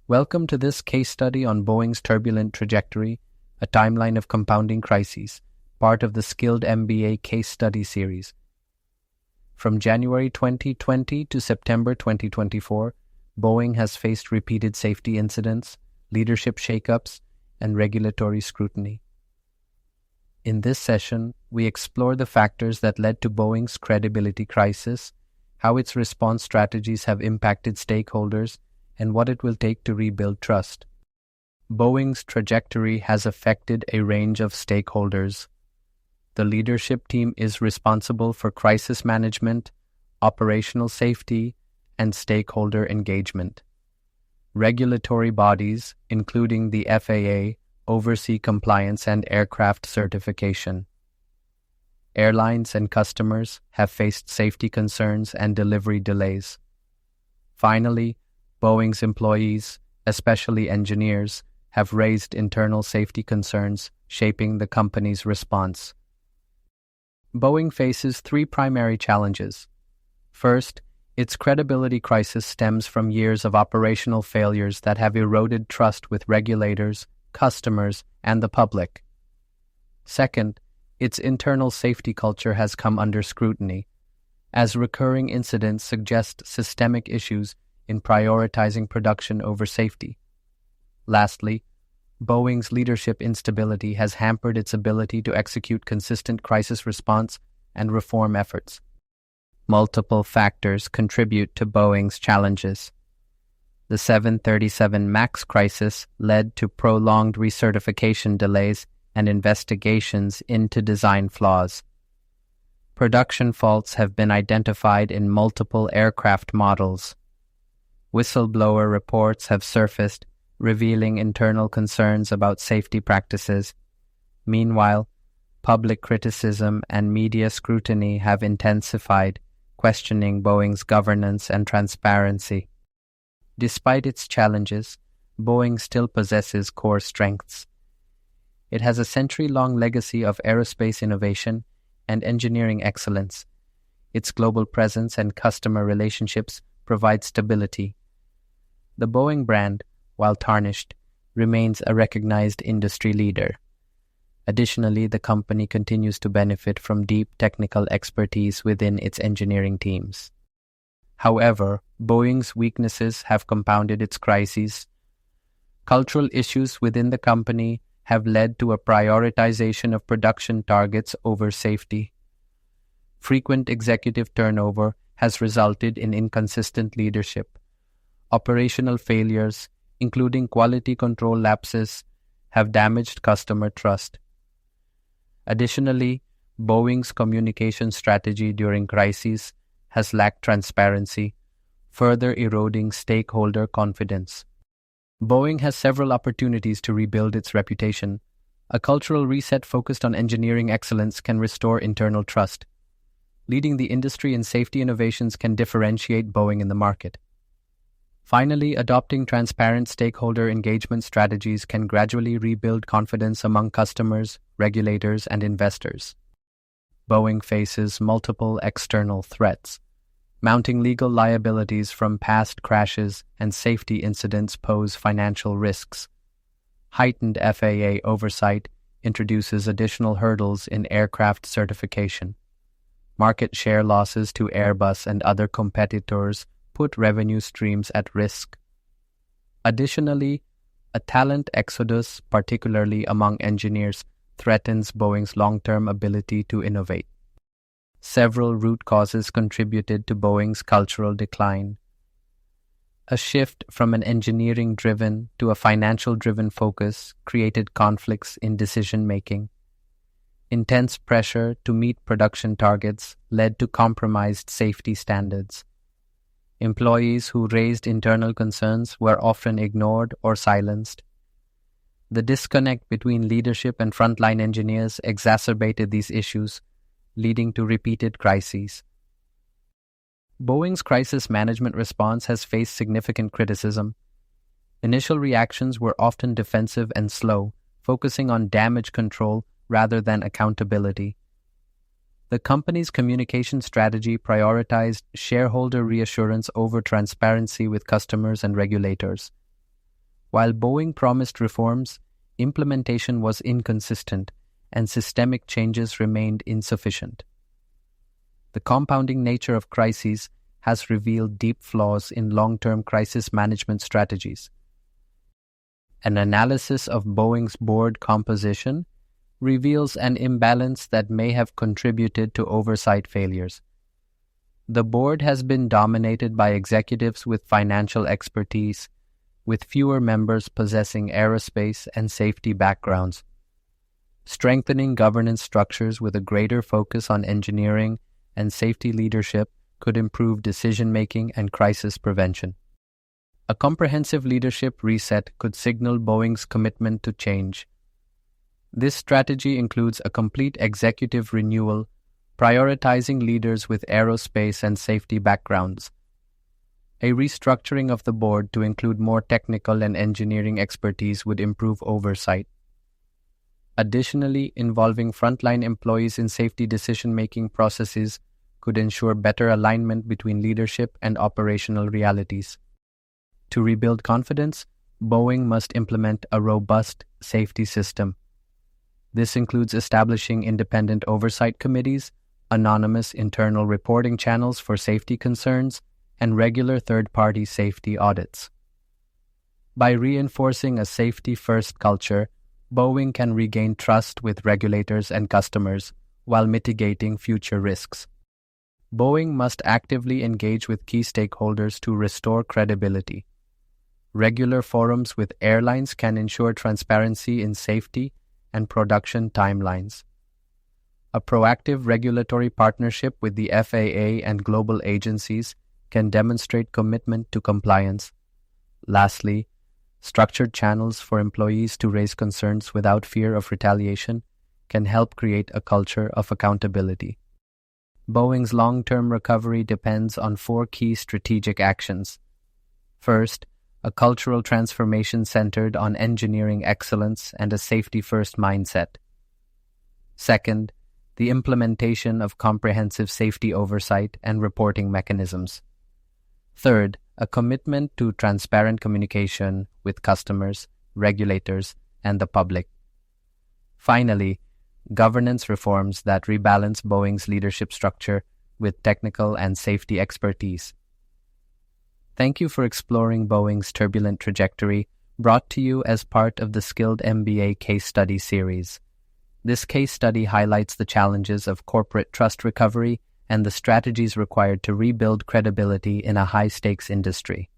Welcome to this case study on Boeing's turbulent trajectory, a timeline of compounding crises, part of the SkilledMBA case study series. From January 2020 to September 2024, Boeing has faced repeated safety incidents, leadership shakeups, and regulatory scrutiny. In this session, we explore the factors that led to Boeing's credibility crisis, how its response strategies have impacted stakeholders, and what it will take to rebuild trust. Boeing's trajectory has affected a range of stakeholders. The leadership team is responsible for crisis management, operational safety, and stakeholder engagement. Regulatory bodies, including the FAA, oversee compliance and aircraft certification. Airlines and customers have faced safety concerns and delivery delays. Finally, Boeing's employees, especially engineers, have raised internal safety concerns, shaping the company's response. Boeing faces three primary challenges. First, its credibility crisis stems from years of operational failures that have eroded trust with regulators, customers, and the public. Second, its internal safety culture has come under scrutiny, as recurring incidents suggest systemic issues in prioritizing production over safety. Lastly, Boeing's leadership instability has hampered its ability to execute consistent crisis response and reform efforts. Multiple factors contribute to Boeing's challenges. The 737 MAX crisis led to prolonged recertification delays and investigations into design flaws. Production faults have been identified in multiple aircraft models. Whistleblower reports have surfaced, revealing internal concerns about safety practices. Meanwhile, public criticism and media scrutiny have intensified, questioning Boeing's governance and transparency. Despite its challenges, Boeing still possesses core strengths. It has a century-long legacy of aerospace innovation and engineering excellence. Its global presence and customer relationships provide stability. The Boeing brand, while tarnished, remains a recognized industry leader. Additionally, the company continues to benefit from deep technical expertise within its engineering teams. However, Boeing's weaknesses have compounded its crises. Cultural issues within the company have led to a prioritization of production targets over safety. Frequent executive turnover has resulted in inconsistent leadership. Operational failures, including quality control lapses, have damaged customer trust. Additionally, Boeing's communication strategy during crises has lacked transparency, further eroding stakeholder confidence. Boeing has several opportunities to rebuild its reputation. A cultural reset focused on engineering excellence can restore internal trust. Leading the industry in safety innovations can differentiate Boeing in the market. Finally, adopting transparent stakeholder engagement strategies can gradually rebuild confidence among customers, regulators, and investors. Boeing faces multiple external threats. Mounting legal liabilities from past crashes and safety incidents pose financial risks. Heightened FAA oversight introduces additional hurdles in aircraft certification. Market share losses to Airbus and other competitors put revenue streams at risk. Additionally, a talent exodus, particularly among engineers, threatens Boeing's long-term ability to innovate. Several root causes contributed to Boeing's cultural decline. A shift from an engineering-driven to a financial-driven focus created conflicts in decision-making. Intense pressure to meet production targets led to compromised safety standards. Employees who raised internal concerns were often ignored or silenced. The disconnect between leadership and frontline engineers exacerbated these issues, leading to repeated crises. Boeing's crisis management response has faced significant criticism. Initial reactions were often defensive and slow, focusing on damage control rather than accountability. The company's communication strategy prioritized shareholder reassurance over transparency with customers and regulators. While Boeing promised reforms, implementation was inconsistent and systemic changes remained insufficient. The compounding nature of crises has revealed deep flaws in long-term crisis management strategies. An analysis of Boeing's board composition reveals an imbalance that may have contributed to oversight failures. The board has been dominated by executives with financial expertise, with fewer members possessing aerospace and safety backgrounds. Strengthening governance structures with a greater focus on engineering and safety leadership could improve decision-making and crisis prevention. A comprehensive leadership reset could signal Boeing's commitment to change. This strategy includes a complete executive renewal, prioritizing leaders with aerospace and safety backgrounds. A restructuring of the board to include more technical and engineering expertise would improve oversight. Additionally, involving frontline employees in safety decision-making processes could ensure better alignment between leadership and operational realities. To rebuild confidence, Boeing must implement a robust safety system. This includes establishing independent oversight committees, anonymous internal reporting channels for safety concerns, and regular third-party safety audits. By reinforcing a safety-first culture, Boeing can regain trust with regulators and customers while mitigating future risks. Boeing must actively engage with key stakeholders to restore credibility. Regular forums with airlines can ensure transparency in safety and production timelines. A proactive regulatory partnership with the FAA and global agencies can demonstrate commitment to compliance. Lastly, structured channels for employees to raise concerns without fear of retaliation can help create a culture of accountability. Boeing's long-term recovery depends on 4 key strategic actions. First, a cultural transformation centered on engineering excellence and a safety-first mindset. Second, the implementation of comprehensive safety oversight and reporting mechanisms. Third, a commitment to transparent communication with customers, regulators, and the public. Finally, governance reforms that rebalance Boeing's leadership structure with technical and safety expertise. Thank you for exploring Boeing's turbulent trajectory, brought to you as part of the SkilledMBA case study series. This case study highlights the challenges of corporate trust recovery and the strategies required to rebuild credibility in a high-stakes industry.